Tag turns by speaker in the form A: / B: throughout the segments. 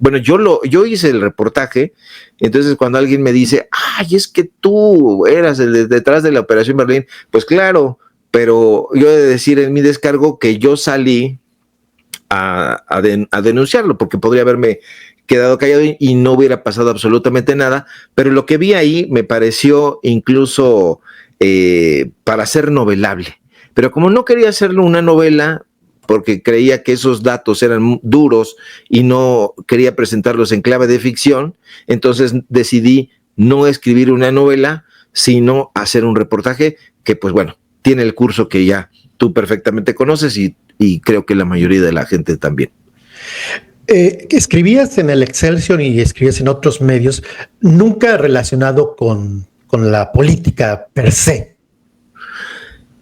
A: bueno, yo hice el reportaje, entonces cuando alguien me dice, ay, es que tú eras el detrás de la Operación Berlín, pues claro, pero yo he de decir en mi descargo que yo salí a denunciarlo, porque podría haberme quedado callado y no hubiera pasado absolutamente nada, pero lo que vi ahí me pareció incluso para ser novelable. Pero como no quería hacerlo una novela, porque creía que esos datos eran duros y no quería presentarlos en clave de ficción, entonces decidí no escribir una novela, sino hacer un reportaje que, pues bueno, tiene el curso que ya tú perfectamente conoces y creo que la mayoría de la gente también.
B: Escribías en el Excelsior y escribías en otros medios, nunca relacionado con la política per se.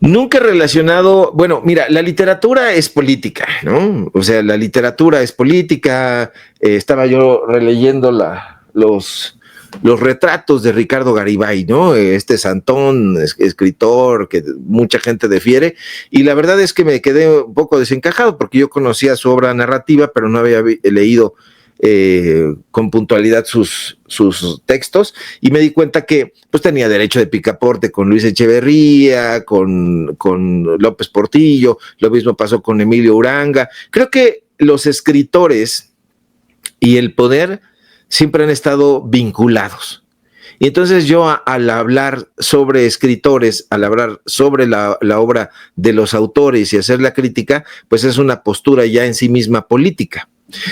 A: Nunca relacionado, bueno, mira, la literatura es política, ¿no? O sea, la literatura es política. Estaba yo releyendo los retratos de Ricardo Garibay, ¿no? Este santón, escritor que mucha gente defiere, y la verdad es que me quedé un poco desencajado porque yo conocía su obra narrativa, pero no había leído con puntualidad sus textos, y me di cuenta que pues tenía derecho de picaporte con Luis Echeverría, con López Portillo, lo mismo pasó con Emilio Uranga. Creo que los escritores y el poder siempre han estado vinculados. Y entonces yo al hablar sobre escritores, al hablar sobre la obra de los autores y hacer la crítica, pues es una postura ya en sí misma política.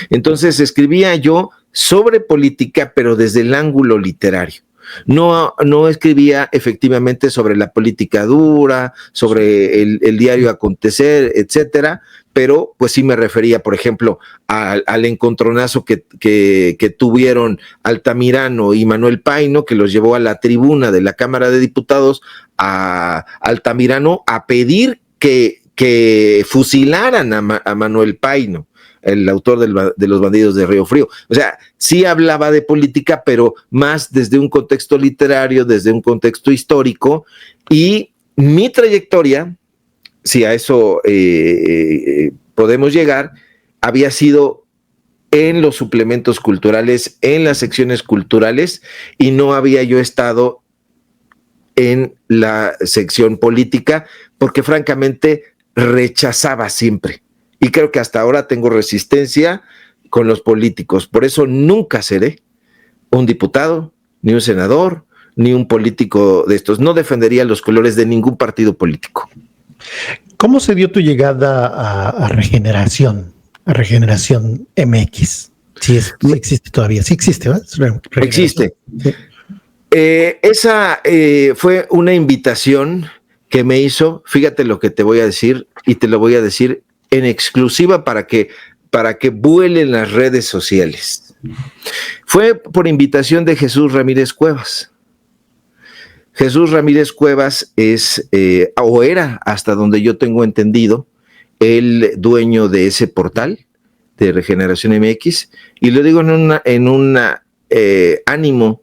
A: Entonces escribía yo sobre política, pero desde el ángulo literario. No escribía efectivamente sobre la política dura, sobre el diario acontecer, etcétera, pero pues sí me refería, por ejemplo, al encontronazo que tuvieron Altamirano y Manuel Paino, que los llevó a la tribuna de la Cámara de Diputados a Altamirano a pedir que fusilaran a Manuel Paino, el autor de Los Bandidos de Río Frío. O sea, sí hablaba de política, pero más desde un contexto literario, desde un contexto histórico, y mi trayectoria, si a eso podemos llegar, había sido en los suplementos culturales, en las secciones culturales, y no había yo estado en la sección política, porque francamente rechazaba siempre. Y creo que hasta ahora tengo resistencia con los políticos. Por eso nunca seré un diputado, ni un senador, ni un político de estos. No defendería los colores de ningún partido político.
B: ¿Cómo se dio tu llegada a Regeneración MX? Sí existe todavía. Sí existe, ¿verdad?
A: Existe. Sí. Esa fue una invitación que me hizo, fíjate lo que te voy a decir, y te lo voy a decir en exclusiva para que vuelen las redes sociales. Fue por invitación de Jesús Ramírez Cuevas. Jesús Ramírez Cuevas es, o era, hasta donde yo tengo entendido, el dueño de ese portal de Regeneración MX, y lo digo en un ánimo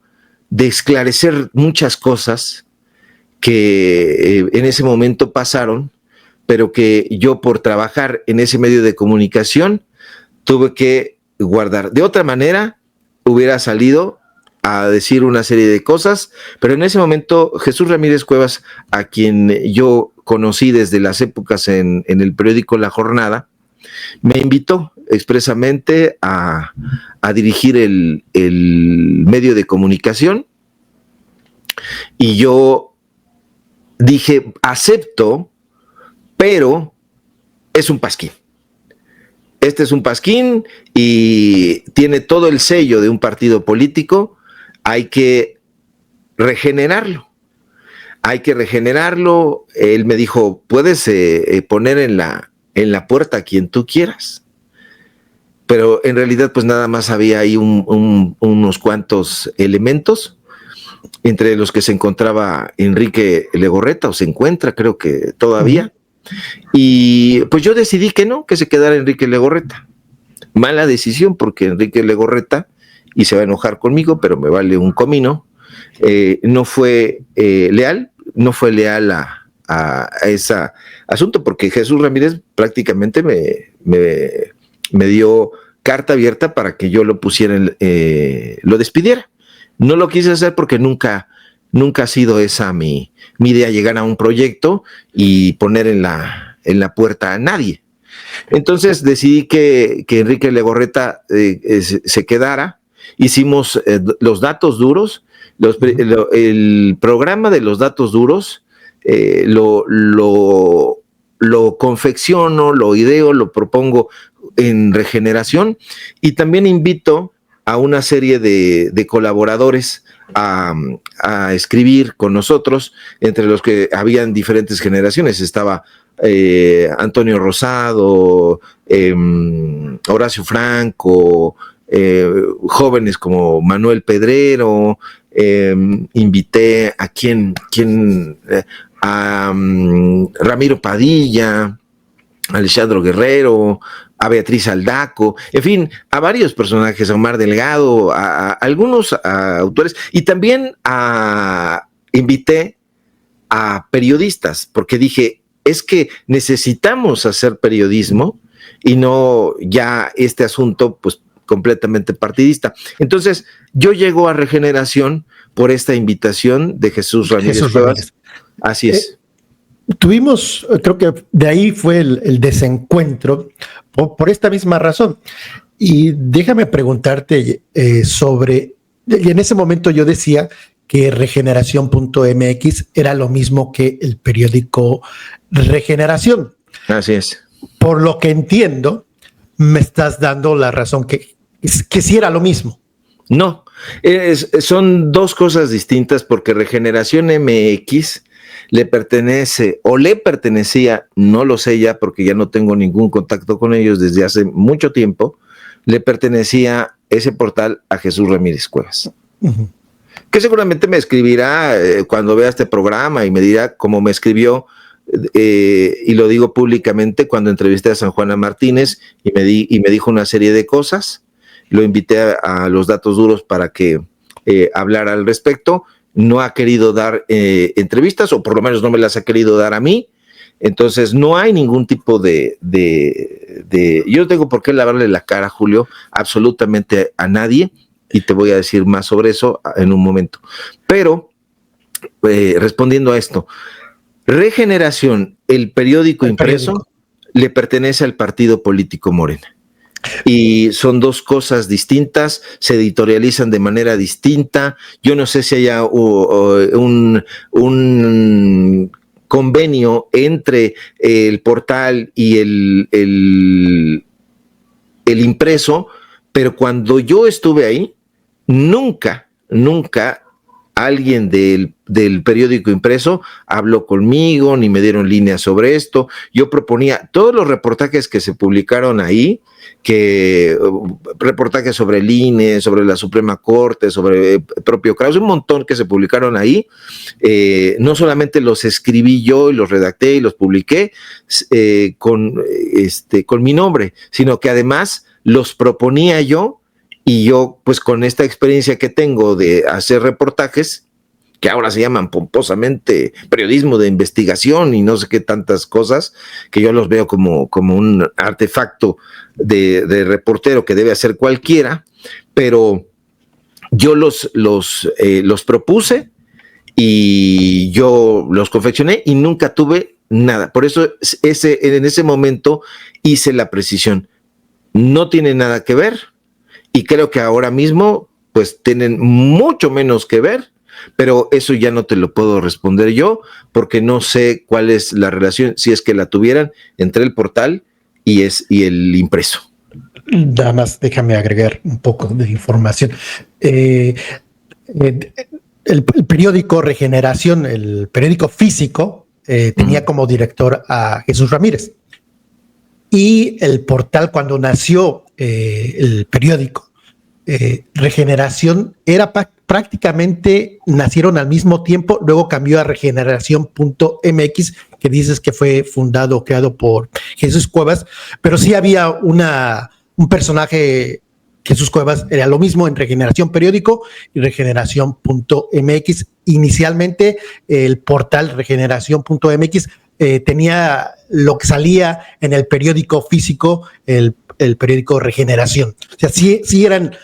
A: de esclarecer muchas cosas que en ese momento pasaron, pero que yo por trabajar en ese medio de comunicación tuve que guardar. De otra manera, hubiera salido a decir una serie de cosas, pero en ese momento Jesús Ramírez Cuevas, a quien yo conocí desde las épocas en el periódico La Jornada, me invitó expresamente a dirigir el medio de comunicación, y yo dije, acepto, pero es un pasquín. Este es un pasquín y tiene todo el sello de un partido político. Hay que regenerarlo. Él me dijo, puedes poner en la puerta a quien tú quieras. Pero en realidad pues nada más había ahí unos cuantos elementos, entre los que se encontraba Enrique Legorreta, o se encuentra, creo que todavía. Y pues yo decidí que no, que se quedara Enrique Legorreta. Mala decisión, porque Enrique Legorreta, y se va a enojar conmigo, pero me vale un comino, no fue leal a ese asunto, porque Jesús Ramírez prácticamente me dio carta abierta para que yo lo pusiera, lo despidiera. No lo quise hacer porque nunca ha sido esa mi idea, llegar a un proyecto y poner en la puerta a nadie. Entonces decidí que Enrique Legorreta se quedara. Hicimos los datos duros, el programa de los datos duros, lo confecciono, lo ideo, lo propongo en Regeneración, y también invito a una serie de colaboradores a escribir con nosotros, entre los que habían diferentes generaciones. Estaba Antonio Rosado, Horacio Franco, jóvenes como Manuel Pedrero, invité a Ramiro Padilla, a Alejandro Guerrero, a Beatriz Aldaco, en fin, a varios personajes, a Omar Delgado, a algunos autores, y también invité a periodistas, porque dije, es que necesitamos hacer periodismo y no ya este asunto pues completamente partidista. Entonces, yo llego a Regeneración por esta invitación de Jesús Ramírez Cuevas. Así es.
B: Tuvimos, creo que de ahí fue el desencuentro por esta misma razón. Y déjame preguntarte y en ese momento yo decía que Regeneración.mx era lo mismo que el periódico Regeneración.
A: Así es.
B: Por lo que entiendo, me estás dando la razón que sí era lo mismo.
A: No, son dos cosas distintas, porque Regeneración MX le pertenecía, no lo sé ya porque ya no tengo ningún contacto con ellos desde hace mucho tiempo, le pertenecía ese portal a Jesús Ramírez Cuevas. Uh-huh. Que seguramente me escribirá cuando vea este programa y me dirá cómo me escribió, y lo digo públicamente, cuando entrevisté a San Juana Martínez y me dijo una serie de cosas. Lo invité a los datos duros para que hablara al respecto. No ha querido dar entrevistas, o por lo menos no me las ha querido dar a mí. Entonces no hay ningún tipo de yo no tengo por qué lavarle la cara, Julio, absolutamente a nadie, y te voy a decir más sobre eso en un momento. Pero respondiendo a esto, Regeneración, el periódico impreso, le pertenece al partido político Morena. Y son dos cosas distintas, se editorializan de manera distinta. Yo no sé si haya un convenio entre el portal y el impreso, pero cuando yo estuve ahí, nunca alguien del periódico impreso habló conmigo, ni me dieron líneas sobre esto. Yo proponía todos los reportajes que se publicaron ahí, reportajes sobre el INE, sobre la Suprema Corte, sobre el propio Krause, un montón que se publicaron ahí. No solamente los escribí yo y los redacté y los publiqué con mi nombre, sino que además los proponía yo. Y yo, pues con esta experiencia que tengo de hacer reportajes, que ahora se llaman pomposamente periodismo de investigación y no sé qué tantas cosas, que yo los veo como un artefacto de reportero que debe hacer cualquiera, pero yo los propuse y yo los confeccioné y nunca tuve nada. Por eso en ese momento hice la precisión. No tiene nada que ver. Y creo que ahora mismo, pues, tienen mucho menos que ver, pero eso ya no te lo puedo responder yo, porque no sé cuál es la relación, si es que la tuvieran, entre el portal y el impreso.
B: Nada más déjame agregar un poco de información. El periódico Regeneración, el periódico físico, tenía como director a Jesús Ramírez. Y el portal, cuando nació el periódico Regeneración, era prácticamente nacieron al mismo tiempo, luego cambió a Regeneración.mx, que dices que fue fundado o creado por Jesús Cuevas, pero sí había un personaje, Jesús Cuevas, era lo mismo en Regeneración Periódico y Regeneración.mx. Inicialmente el portal Regeneración.mx tenía lo que salía en el periódico físico, el el periódico Regeneración. O sea, sí eran,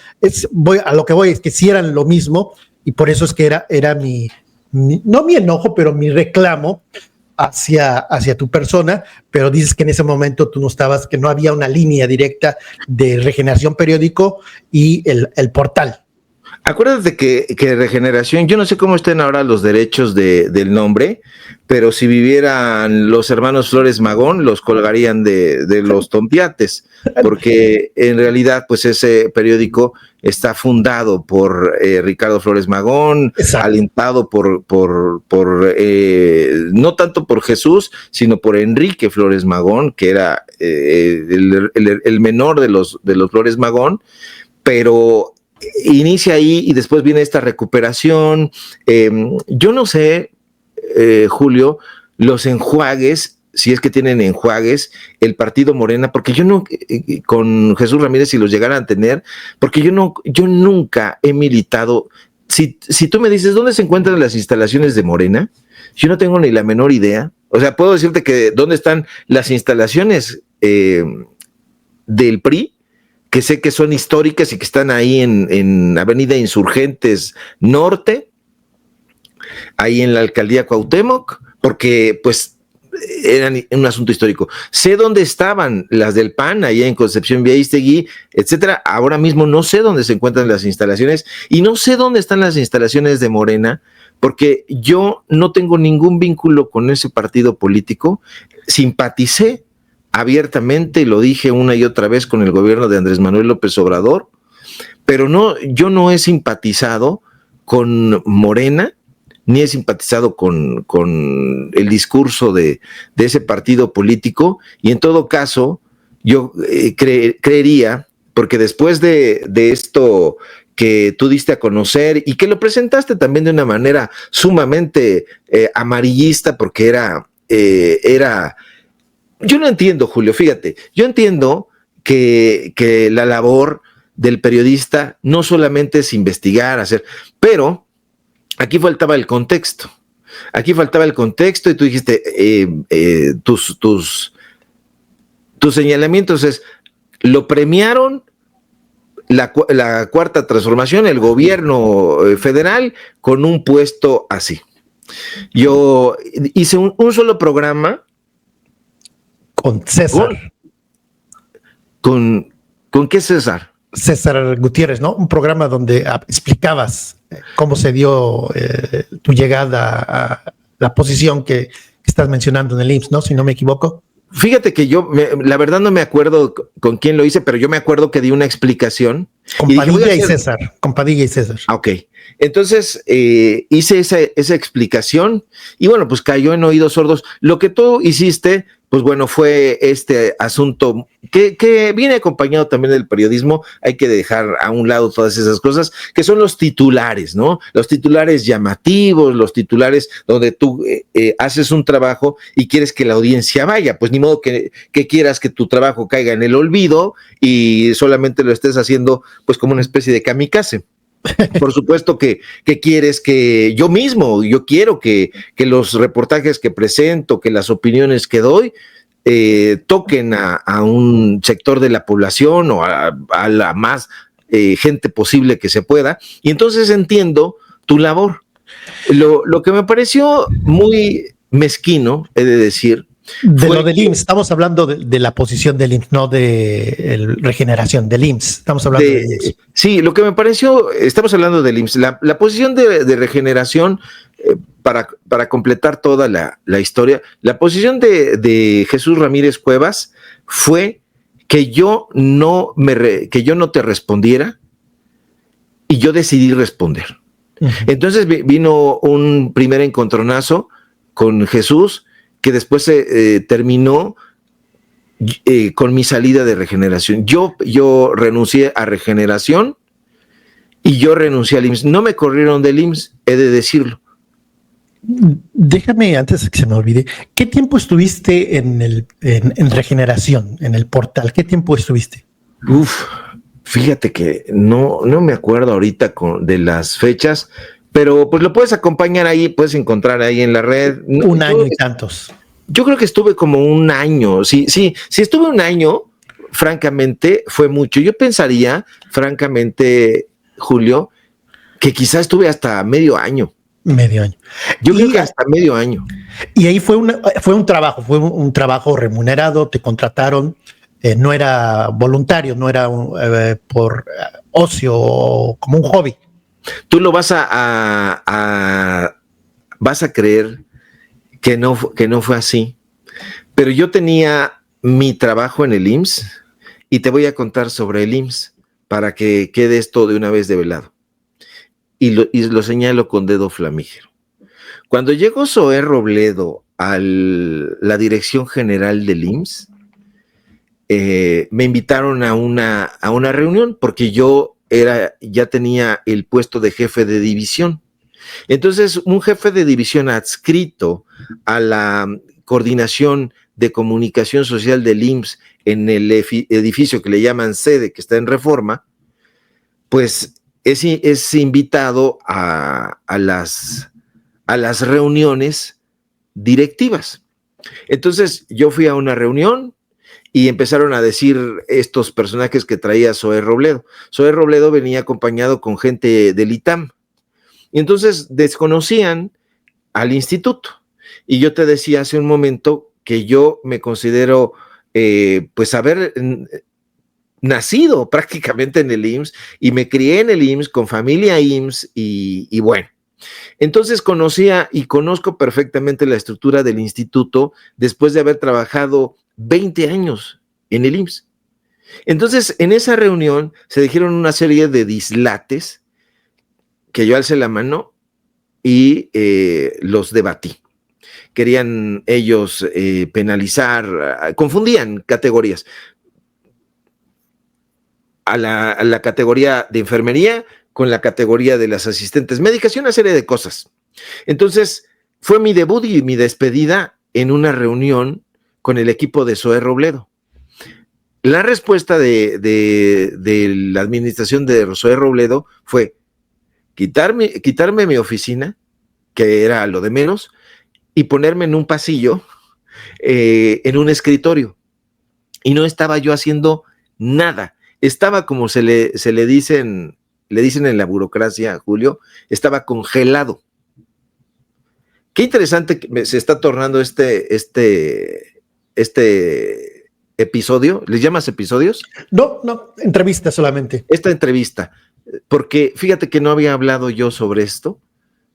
B: a lo que voy es que sí eran lo mismo, y por eso es que era no mi enojo, pero mi reclamo hacia tu persona, pero dices que en ese momento tú no estabas, que no había una línea directa de Regeneración Periódico y el portal.
A: Acuérdate que Regeneración, yo no sé cómo estén ahora los derechos del nombre, pero si vivieran los hermanos Flores Magón, los colgarían de los tompiates, porque en realidad, pues ese periódico está fundado por Ricardo Flores Magón, exacto, alentado por no tanto por Jesús, sino por Enrique Flores Magón, que era el menor de los Flores Magón, pero inicia ahí y después viene esta recuperación. Yo no sé, Julio, los enjuagues, si es que tienen enjuagues, el partido Morena, porque yo no, con Jesús Ramírez, si los llegaran a tener, porque yo nunca he militado. Si tú me dices, ¿dónde se encuentran las instalaciones de Morena? Yo no tengo ni la menor idea. O sea, puedo decirte que dónde están las instalaciones del PRI, que sé que son históricas y que están ahí en Avenida Insurgentes Norte, ahí en la Alcaldía Cuauhtémoc, porque pues eran un asunto histórico. Sé dónde estaban las del PAN, allá en Concepción Villaístegui, etcétera. Ahora mismo no sé dónde se encuentran las instalaciones y no sé dónde están las instalaciones de Morena, porque yo no tengo ningún vínculo con ese partido político. Simpaticé abiertamente, lo dije una y otra vez, con el gobierno de Andrés Manuel López Obrador, pero yo no he simpatizado con Morena, ni he simpatizado con el discurso de ese partido político, y en todo caso, yo creería, porque después de esto que tú diste a conocer y que lo presentaste también de una manera sumamente amarillista, porque era yo no entiendo, Julio, fíjate, yo entiendo que la labor del periodista no solamente es investigar, hacer, pero aquí faltaba el contexto. Aquí faltaba el contexto y tú dijiste, tus señalamientos es, lo premiaron la Cuarta Transformación, el gobierno federal, con un puesto así. Yo hice un solo programa
B: con César.
A: ¿Con qué César?
B: César Gutiérrez, ¿no? Un programa donde explicabas cómo se dio tu llegada a la posición que estás mencionando en el IMSS, ¿no? Si no me equivoco.
A: Fíjate que la verdad no me acuerdo con quién lo hice, pero yo me acuerdo que di una explicación.
B: Con Padilla y César. Con Padilla y César.
A: Ok. Entonces hice esa explicación y bueno, pues cayó en oídos sordos. Lo que tú hiciste, pues bueno, fue este asunto que viene acompañado también del periodismo. Hay que dejar a un lado todas esas cosas, que son los titulares, ¿no? Los titulares llamativos, los titulares donde tú haces un trabajo y quieres que la audiencia vaya. Pues ni modo que quieras que tu trabajo caiga en el olvido y solamente lo estés haciendo pues como una especie de kamikaze. Por supuesto que quieres que yo quiero que los reportajes que presento, que las opiniones que doy, toquen a un sector de la población o a la más gente posible que se pueda. Y entonces entiendo tu labor. Lo que me pareció muy mezquino, he de decir,
B: lo del IMSS, estamos hablando de la posición del IMSS, no de Regeneración, del IMSS. Estamos hablando del IMSS.
A: Sí, lo que me pareció, estamos hablando del IMSS. La posición de Regeneración, para completar toda la historia, la posición de Jesús Ramírez Cuevas fue que yo no te respondiera y yo decidí responder. Uh-huh. Entonces vino un primer encontronazo con Jesús, que después terminó con mi salida de Regeneración. Yo renuncié a Regeneración y yo renuncié al IMSS. No me corrieron del IMSS, he de decirlo.
B: Déjame, antes de que se me olvide, ¿qué tiempo estuviste en Regeneración, en el portal? ¿Qué tiempo estuviste?
A: Fíjate que no me acuerdo ahorita de las fechas, pero pues lo puedes acompañar ahí, puedes encontrar ahí en la red.
B: Un año y tantos.
A: Yo creo que estuve como un año. Sí, estuve un año, francamente, fue mucho. Yo pensaría, francamente, Julio, que quizás estuve hasta medio año.
B: Medio año.
A: Yo creo que hasta medio año.
B: Y ahí fue fue un trabajo remunerado, te contrataron, no era voluntario, no era por ocio o como un hobby.
A: Tú lo vas vas a creer que no fue así, pero yo tenía mi trabajo en el IMSS y te voy a contar sobre el IMSS para que quede esto de una vez develado. Y lo señalo con dedo flamígero. Cuando llegó Zoé Robledo a la dirección general del IMSS, me invitaron a una reunión porque yo ya tenía el puesto de jefe de división. Entonces, un jefe de división adscrito a la coordinación de comunicación social del IMSS en el edificio que le llaman sede, que está en Reforma, pues es invitado a las reuniones directivas. Entonces, yo fui a una reunión y empezaron a decir estos personajes que traía Zoé Robledo. Zoé Robledo venía acompañado con gente del ITAM. Y entonces desconocían al instituto. Y yo te decía hace un momento que yo me considero, pues, haber nacido prácticamente en el IMSS y me crié en el IMSS con familia IMSS y bueno. Entonces conocía y conozco perfectamente la estructura del instituto después de haber trabajado 20 años en el IMSS. Entonces, en esa reunión se dijeron una serie de dislates que yo alcé la mano y los debatí. Querían ellos penalizar, confundían categorías. A la categoría de enfermería con la categoría de las asistentes médicas y una serie de cosas. Entonces, fue mi debut y mi despedida en una reunión con el equipo de Zoé Robledo. La respuesta de la administración de Zoé Robledo fue quitarme mi oficina, que era lo de menos, y ponerme en un pasillo, en un escritorio. Y no estaba yo haciendo nada. Estaba como le dicen en la burocracia, Julio, estaba congelado. Qué interesante que se está tornando este episodio. ¿Les llamas episodios?
B: No, entrevista solamente.
A: Esta entrevista, porque fíjate que no había hablado yo sobre esto,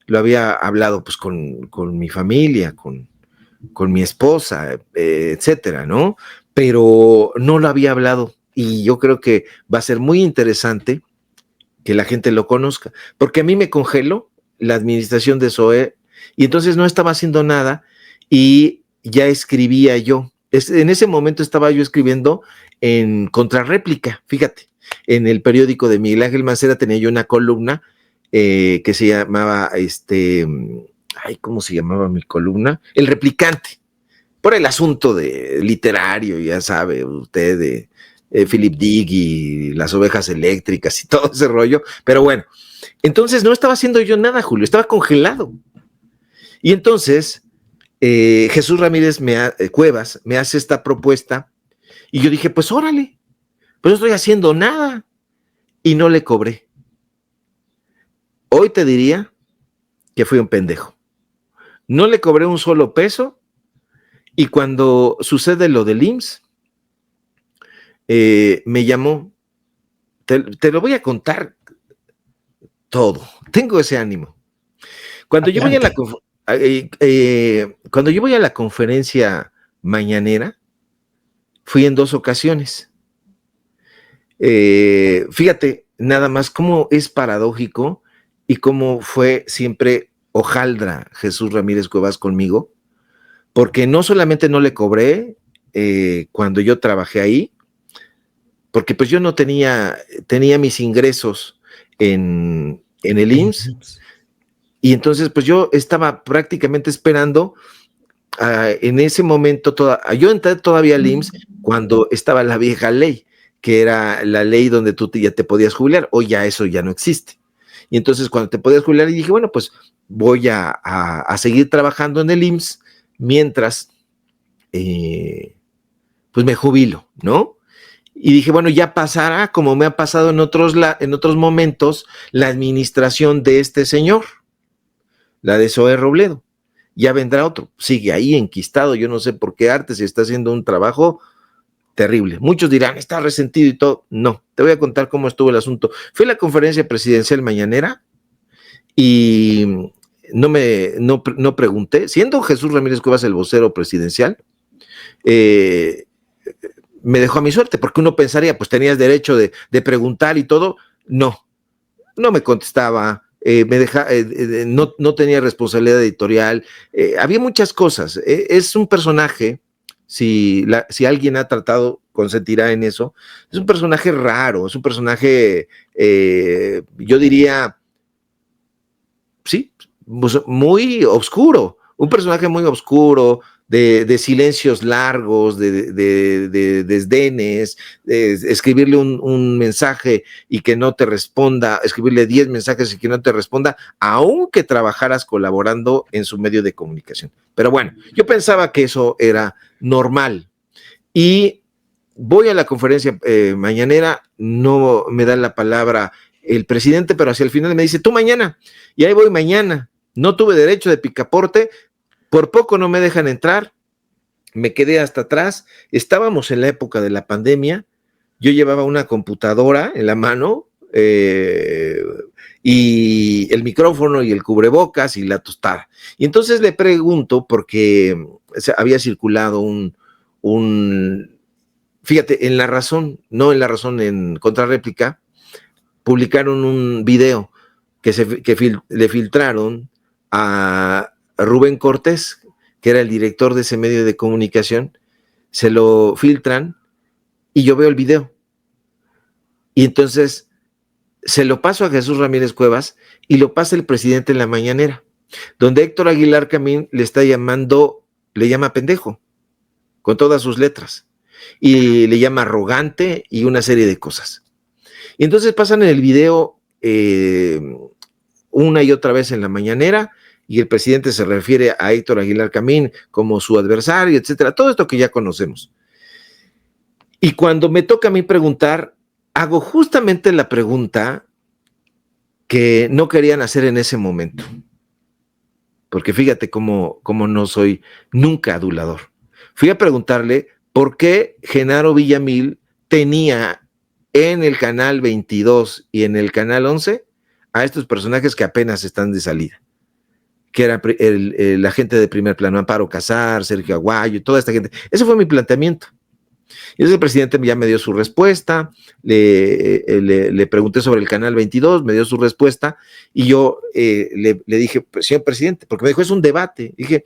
A: lo había hablado pues con mi familia, con mi esposa, etcétera, ¿no? Pero no lo había hablado y yo creo que va a ser muy interesante que la gente lo conozca, porque a mí me congeló la administración de Zoé y entonces no estaba haciendo nada y ya escribía yo. En ese momento estaba yo escribiendo en Contrarréplica, fíjate, en el periódico de Miguel Ángel Mancera tenía yo una columna que se llamaba, ¿cómo se llamaba mi columna? El Replicante, por el asunto de literario, ya sabe usted, de Philip Dick y las ovejas eléctricas y todo ese rollo, pero bueno, entonces no estaba haciendo yo nada, Julio, estaba congelado. Y entonces Jesús Ramírez Cuevas me hace esta propuesta y yo dije, pues órale, pues no estoy haciendo nada y no le cobré. Hoy te diría que fui un pendejo. No le cobré un solo peso y cuando sucede lo del IMSS, me llamó, te lo voy a contar todo, tengo ese ánimo. Cuando yo voy a la conferencia mañanera, fui en 2 ocasiones. Fíjate nada más cómo es paradójico y cómo fue siempre hojaldra Jesús Ramírez Cuevas conmigo, porque no solamente no le cobré cuando yo trabajé ahí, porque pues yo no tenía mis ingresos en el IMSS, y entonces pues yo estaba prácticamente esperando en ese momento, yo entré todavía al IMSS cuando estaba la vieja ley, que era la ley donde tú ya te podías jubilar, hoy ya eso ya no existe. Y entonces cuando te podías jubilar, y dije, bueno, pues voy a seguir trabajando en el IMSS mientras pues me jubilo, ¿no? Y dije, bueno, ya pasará, como me ha pasado en otros momentos, la administración de este señor, la de Zoé Robledo. Ya vendrá otro, sigue ahí enquistado, yo no sé por qué Artes está haciendo un trabajo terrible. Muchos dirán, está resentido y todo. No, te voy a contar cómo estuvo el asunto. Fue la conferencia presidencial mañanera y no pregunté, siendo Jesús Ramírez Cuevas el vocero presidencial, me dejó a mi suerte, porque uno pensaría, pues tenías derecho de preguntar y todo. No me contestaba, no tenía responsabilidad editorial, había muchas cosas. Es un personaje, si alguien ha tratado, consentirá en eso, es un personaje raro, es un personaje, yo diría, sí, muy oscuro, un personaje muy oscuro, de silencios largos, de desdenes, escribirle un mensaje y que no te responda, escribirle 10 mensajes y que no te responda, aunque trabajaras colaborando en su medio de comunicación. Pero bueno, yo pensaba que eso era normal. Y voy a la conferencia mañanera, no me da la palabra el presidente, pero hacia el final me dice, tú mañana, y ahí voy mañana. No tuve derecho de picaporte, por poco no me dejan entrar, me quedé hasta atrás, estábamos en la época de la pandemia, yo llevaba una computadora en la mano y el micrófono y el cubrebocas y la tostada. Y entonces le pregunto, porque había circulado fíjate, en La Razón, no en La Razón, en Contrarréplica, publicaron un video que le filtraron a Rubén Cortés, que era el director de ese medio de comunicación, se lo filtran y yo veo el video. Y entonces se lo paso a Jesús Ramírez Cuevas y lo pasa el presidente en la mañanera, donde Héctor Aguilar Camín le llama pendejo, con todas sus letras, y le llama arrogante y una serie de cosas. Y entonces pasan en el video una y otra vez en la mañanera, y el presidente se refiere a Héctor Aguilar Camín como su adversario, etcétera, todo esto que ya conocemos. Y cuando me toca a mí preguntar, hago justamente la pregunta que no querían hacer en ese momento, porque fíjate cómo no soy nunca adulador. Fui a preguntarle por qué Genaro Villamil tenía en el canal 22 y en el canal 11 a estos personajes que apenas están de salida, que era la gente de Primer Plano, Amparo Casar, Sergio Aguayo, toda esta gente. Ese fue mi planteamiento. Y entonces el presidente ya me dio su respuesta, le pregunté sobre el canal 22, me dio su respuesta, y yo le dije, señor presidente, porque me dijo, es un debate. Dije,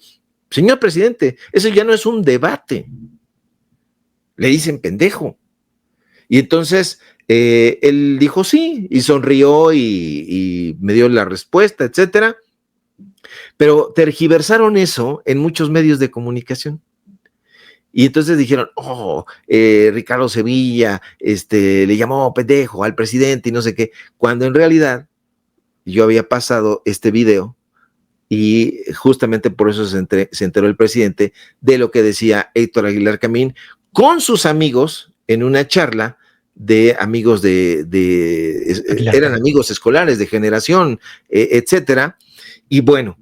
A: señor presidente, eso ya no es un debate. Le dicen pendejo. Y entonces él dijo sí, y sonrió y me dio la respuesta, etcétera. Pero tergiversaron eso en muchos medios de comunicación. Y entonces dijeron, Ricardo Sevilla le llamó pendejo al presidente y no sé qué, cuando en realidad yo había pasado este video y justamente por eso se enteró el presidente de lo que decía Héctor Aguilar Camín con sus amigos en una charla de amigos eran amigos escolares de generación, etcétera. Y bueno,